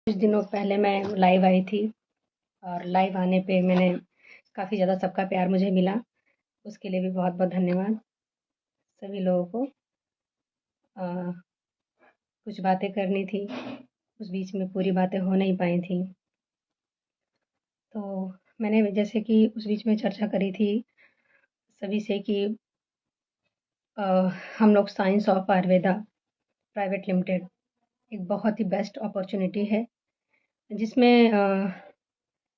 कुछ दिनों पहले मैं लाइव आई थी और लाइव आने पे मैंने काफ़ी ज़्यादा सबका प्यार मुझे मिला। उसके लिए भी बहुत बहुत धन्यवाद सभी लोगों को। अ, कुछ बातें करनी थी, उस बीच में पूरी बातें हो नहीं पाई थी। तो मैंने जैसे कि उस बीच में चर्चा करी थी सभी से कि अ, हम लोग science of Ayurveda private limited एक बहुत ही बेस्ट अपॉर्चुनिटी है, जिसमें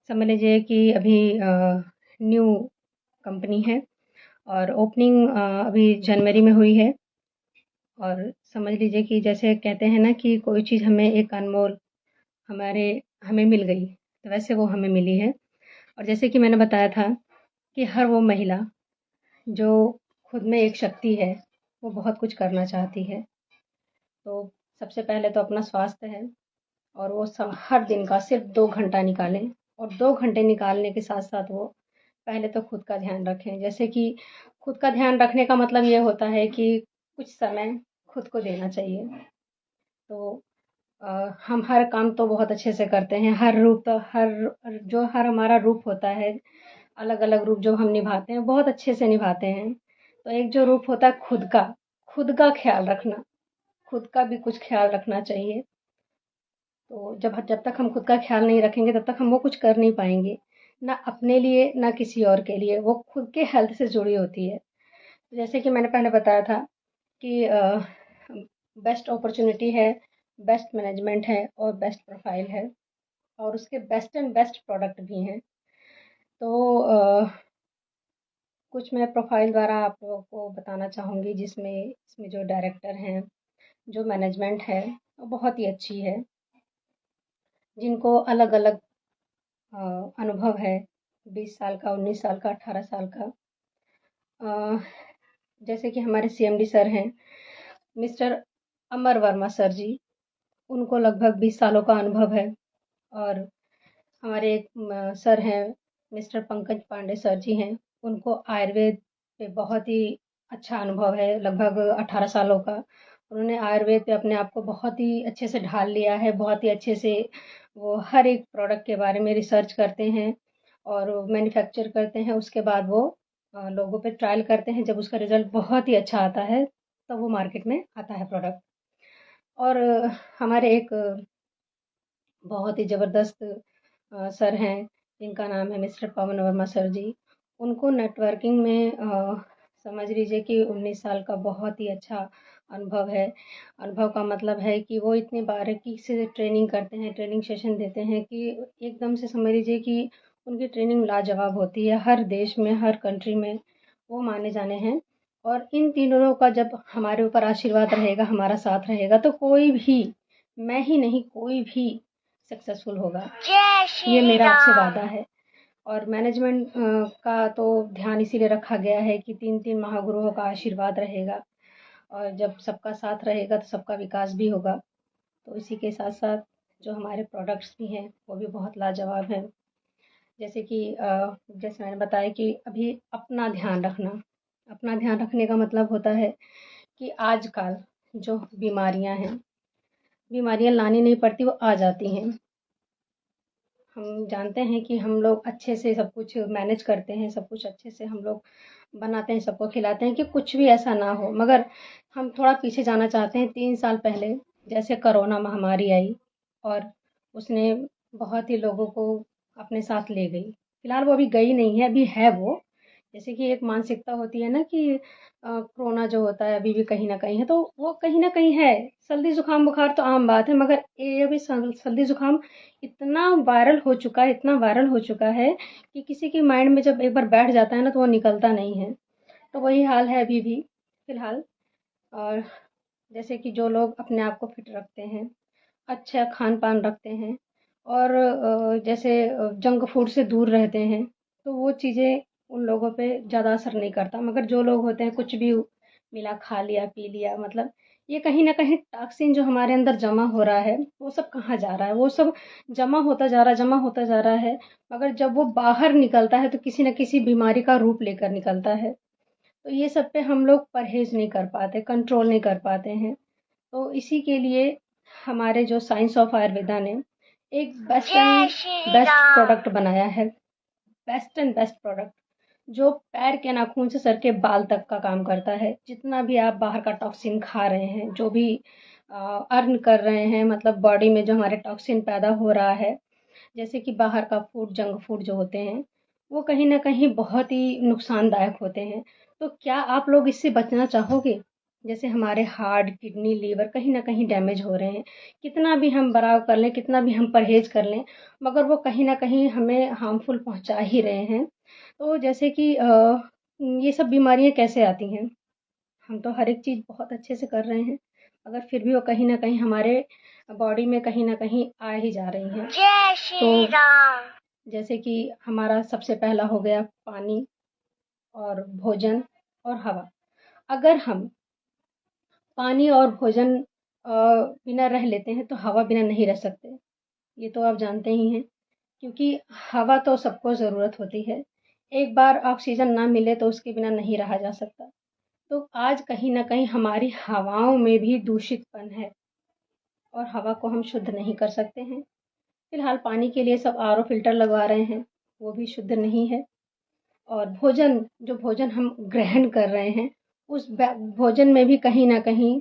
समझ लीजिए कि अभी न्यू कंपनी है और ओपनिंग अभी जनवरी में हुई है। और समझ लीजिए कि जैसे कहते हैं ना कि कोई चीज़ हमें एक अनमोल हमारे हमें मिल गई, तो वैसे वो हमें मिली है। और जैसे कि मैंने बताया था कि हर वो महिला जो खुद में एक शक्ति है, वो बहुत कुछ करना चाहती है। तो सबसे पहले तो अपना स्वास्थ्य है और वो हर दिन का सिर्फ 2 घंटा निकालें, और 2 घंटे निकालने के साथ साथ वो पहले तो खुद का ध्यान रखें। जैसे कि खुद का ध्यान रखने का मतलब ये होता है कि कुछ समय खुद को देना चाहिए। तो हम हर काम तो बहुत अच्छे से करते हैं, हर रूप तो हर हमारा रूप होता है, अलग अलग रूप जो हम निभाते हैं बहुत अच्छे से निभाते हैं। तो एक जो रूप होता है खुद का ख्याल रखना, खुद का भी कुछ ख्याल रखना चाहिए। तो जब जब तक हम खुद का ख्याल नहीं रखेंगे तब तक हम वो कुछ कर नहीं पाएंगे, ना अपने लिए ना किसी और के लिए। वो खुद के हेल्थ से जुड़ी होती है। जैसे कि मैंने पहले बताया था कि बेस्ट अपॉर्चुनिटी है, बेस्ट मैनेजमेंट है और बेस्ट प्रोफाइल है, और उसके बेस्ट एंड बेस्ट प्रोडक्ट भी हैं। तो कुछ मैं प्रोफाइल द्वारा आप लोगों को बताना चाहूँगी, जिसमें इसमें जो डायरेक्टर हैं, जो मैनेजमेंट है, वो बहुत ही अच्छी है, जिनको अलग अलग अनुभव है, 20 साल का, 19 साल का, 18 साल का। अ, जैसे कि हमारे सीएमडी सर हैं, मिस्टर अमर वर्मा सर जी, उनको लगभग 20 सालों का अनुभव है। और हमारे एक सर हैं, मिस्टर पंकज पांडे सर जी हैं, उनको आयुर्वेद पे बहुत ही अच्छा अनुभव है, लगभग 18 सालों का। उन्होंने आयुर्वेद पे अपने आप को बहुत ही अच्छे से ढाल लिया है, बहुत ही अच्छे से वो हर एक प्रोडक्ट के बारे में रिसर्च करते हैं और मैन्युफैक्चर करते हैं। उसके बाद वो लोगों पे ट्रायल करते हैं। जब उसका रिजल्ट बहुत ही अच्छा आता है तब वो मार्केट में आता है प्रोडक्ट। और हमारे एक बहुत ही ज़बरदस्त सर हैं, जिनका नाम है मिस्टर पवन वर्मा सर जी। उनको नेटवर्किंग में समझ लीजिए कि 19 साल का बहुत ही अच्छा अनुभव है। अनुभव का मतलब है कि वो इतनी बारीकी से ट्रेनिंग करते हैं, ट्रेनिंग सेशन देते हैं कि एकदम से समझ लीजिए कि उनकी ट्रेनिंग लाजवाब होती है। हर देश में, हर कंट्री में वो माने जाने हैं। और इन तीनों का जब हमारे ऊपर आशीर्वाद रहेगा, हमारा साथ रहेगा, तो कोई भी, मैं ही नहीं कोई भी सक्सेसफुल होगा। ये मेरा आपसे वादा है। और मैनेजमेंट का तो ध्यान इसीलिए रखा गया है कि 3-3 महागुरुओं का आशीर्वाद रहेगा, और जब सबका साथ रहेगा तो सबका विकास भी होगा। तो इसी के साथ-साथ जो हमारे प्रोडक्ट्स भी हैं, वो भी बहुत लाजवाब हैं। जैसे कि जैसे मैंने बताया कि अभी अपना ध्यान रखने का मतलब होता है कि आजकल जो बीमारियाँ लानी नहीं पड़ती, वो आ जाती हैं। हम जानते हैं कि हम लोग अच्छे से सब कुछ मैनेज करते हैं, सब कुछ अच्छे से हम लोग बनाते हैं, सबको खिलाते हैं कि कुछ भी ऐसा ना हो। मगर हम थोड़ा पीछे जाना चाहते हैं। 3 साल पहले जैसे कोरोना महामारी आई और उसने बहुत ही लोगों को अपने साथ ले गई। फिलहाल वो अभी गई नहीं है, अभी है वो। जैसे कि एक मानसिकता होती है ना कि कोरोना जो होता है अभी भी कहीं न कहीं है, तो वो कहीं न कहीं है। सर्दी जुकाम बुखार तो आम बात है, मगर ये अभी सर्दी जुकाम इतना वायरल हो चुका है, इतना वायरल हो चुका है कि किसी के माइंड में जब एक बार बैठ जाता है ना तो वो निकलता नहीं है। तो वही हाल है अभी भी फिलहाल। और जैसे कि जो लोग अपने आप को फिट रखते हैं, अच्छा खान-पान रखते हैं और जैसे जंक फूड से दूर रहते हैं, तो वो चीज़ें उन लोगों पे ज़्यादा असर नहीं करता। मगर जो लोग होते हैं कुछ भी मिला, खा लिया, पी लिया, मतलब ये कहीं न कहीं टॉक्सिन जो हमारे अंदर जमा हो रहा है, वो सब कहाँ जा रहा है? वो सब जमा होता जा रहा है, मगर जब वो बाहर निकलता है तो किसी न किसी बीमारी का रूप लेकर निकलता है। तो ये सब पे हम लोग परहेज़ नहीं कर पाते, कंट्रोल नहीं कर पाते हैं। तो इसी के लिए हमारे जो साइंस ऑफ आयुर्वेदा ने एक बेस्ट एंड बेस्ट प्रोडक्ट बनाया है, बेस्ट एंड बेस्ट प्रोडक्ट जो पैर के नाखून से सर के बाल तक का काम करता है। जितना भी आप बाहर का टॉक्सिन खा रहे हैं, जो भी अर्न कर रहे हैं, मतलब बॉडी में जो हमारे टॉक्सिन पैदा हो रहा है, जैसे कि बाहर का फूड, जंक फूड जो होते हैं, वो कहीं न कहीं बहुत ही नुकसानदायक होते हैं। तो क्या आप लोग इससे बचना चाहोगे? जैसे हमारे हार्ट, किडनी, लीवर कहीं न कहीं डैमेज हो रहे हैं। कितना भी हम बराव कर लें, कितना भी हम परहेज़ कर लें, मगर वो कहीं न कहीं हमें हार्मफुल पहुँचा ही रहे हैं। तो जैसे कि ये सब बीमारियाँ कैसे आती हैं? हम तो हर एक चीज़ बहुत अच्छे से कर रहे हैं, मगर फिर भी वो कहीं न कहीं हमारे बॉडी में कहीं न कहीं आ ही जा रही हैं। जय श्री राम। जैसे कि हमारा सबसे पहला हो गया पानी और भोजन और हवा। अगर हम पानी और भोजन बिना रह लेते हैं, तो हवा बिना नहीं रह सकते। ये तो आप जानते ही हैं, क्योंकि हवा तो सबको ज़रूरत होती है। एक बार ऑक्सीजन ना मिले तो उसके बिना नहीं रहा जा सकता। तो आज कहीं न कहीं हमारी हवाओं में भी दूषितपन है और हवा को हम शुद्ध नहीं कर सकते हैं। फिलहाल पानी के लिए सब आरओ फ़िल्टर लगवा रहे हैं, वो भी शुद्ध नहीं है। और भोजन, जो भोजन हम ग्रहण कर रहे हैं, उस भोजन में भी कहीं न कहीं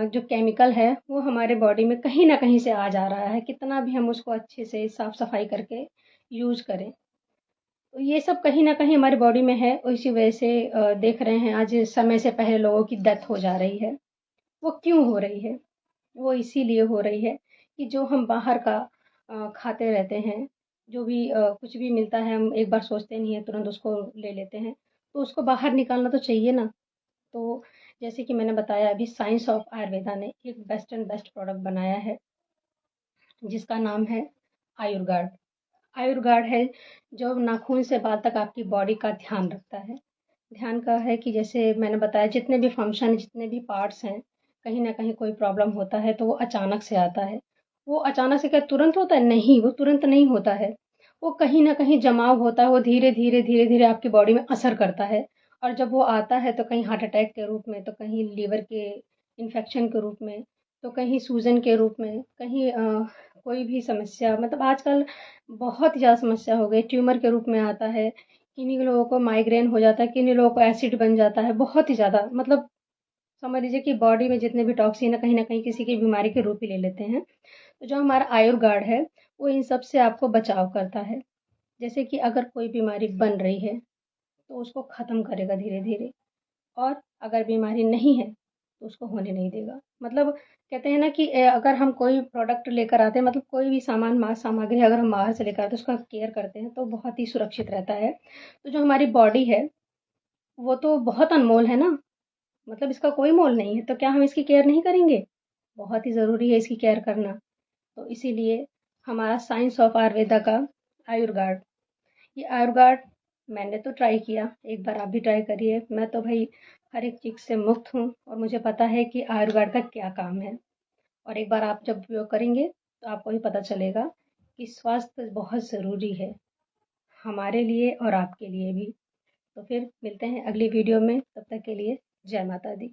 जो केमिकल है, वो हमारे बॉडी में कहीं न कहीं से आ जा रहा है, कितना भी हम उसको अच्छे से साफ-सफाई करके यूज़ करें। तो ये सब कहीं न कहीं हमारी बॉडी में है और इसी वजह से देख रहे हैं आज समय से पहले लोगों की डेथ हो जा रही है। वो क्यों हो रही है? वो इसीलिए हो रही है कि जो हम बाहर का खाते रहते हैं, जो भी कुछ भी मिलता है, हम एक बार सोचते नहीं हैं, तुरंत उसको ले लेते हैं। तो उसको बाहर निकालना तो चाहिए ना। तो जैसे कि मैंने बताया अभी, साइंस ऑफ आयुर्वेदा ने एक बेस्ट एंड बेस्ट प्रोडक्ट बनाया है, जिसका नाम है आयुर्गार्ड। आयुर्गार्ड है जो नाखून से बाल तक आपकी बॉडी का ध्यान रखता है। ध्यान का है कि जैसे मैंने बताया, जितने भी फंक्शन, जितने भी पार्ट्स हैं, कहीं न कहीं कोई प्रॉब्लम होता है तो वो अचानक से आता है। वो अचानक से क्या तुरंत होता है? नहीं, वो तुरंत नहीं होता है। वो कहीं न कहीं जमाव होता है, वो धीरे-धीरे, धीरे-धीरे आपकी बॉडी में असर करता है और जब वो आता है तो कहीं हार्ट अटैक के रूप में, तो कहीं लीवर के इन्फेक्शन के रूप में, तो कहीं सूजन के रूप में, कहीं कोई भी समस्या, मतलब आजकल बहुत ही ज़्यादा समस्या हो गई, ट्यूमर के रूप में आता है। किन्हीं लोगों को माइग्रेन हो जाता है, किन्हीं लोगों को एसिड बन जाता है, बहुत ही ज़्यादा, मतलब समझ लीजिए कि बॉडी में जितने भी टॉक्सिन है, कहीं न कहीं किसी की बीमारी के रूप ही ले लेते हैं। तो जो हमारा आयुर्गार्ड है, वो इन सब से आपको बचाव करता है। जैसे कि अगर कोई बीमारी बन रही है, तो उसको ख़त्म करेगा धीरे-धीरे, और अगर बीमारी नहीं है, तो उसको होने नहीं देगा। मतलब कहते हैं ना कि अगर हम कोई प्रोडक्ट लेकर आते हैं, मतलब कोई भी सामान, सामग्री अगर हम बाहर से लेकर आते हैं, उसका केयर करते हैं, तो बहुत ही सुरक्षित रहता है। तो जो हमारी बॉडी है, वो तो बहुत अनमोल है ना, मतलब इसका कोई मोल नहीं है, तो क्या हम इसकी केयर नहीं करेंगे? बहुत ही ज़रूरी है इसकी केयर करना। तो इसीलिए हमारा साइंस ऑफ आयुर्वेदा का आयुर्गार्ड, ये आयुर्गार्ड मैंने तो ट्राई किया, एक बार आप भी ट्राई करिए। मैं तो भई हर एक चीज़ से मुक्त हूँ और मुझे पता है कि आयुर्गार्ड का क्या काम है, और एक बार आप जब उपयोग करेंगे, तो आपको भी पता चलेगा कि स्वास्थ्य बहुत ज़रूरी है, हमारे लिए और आपके लिए भी। तो फिर मिलते हैं अगली वीडियो में, तब तक के लिए जय माता दी।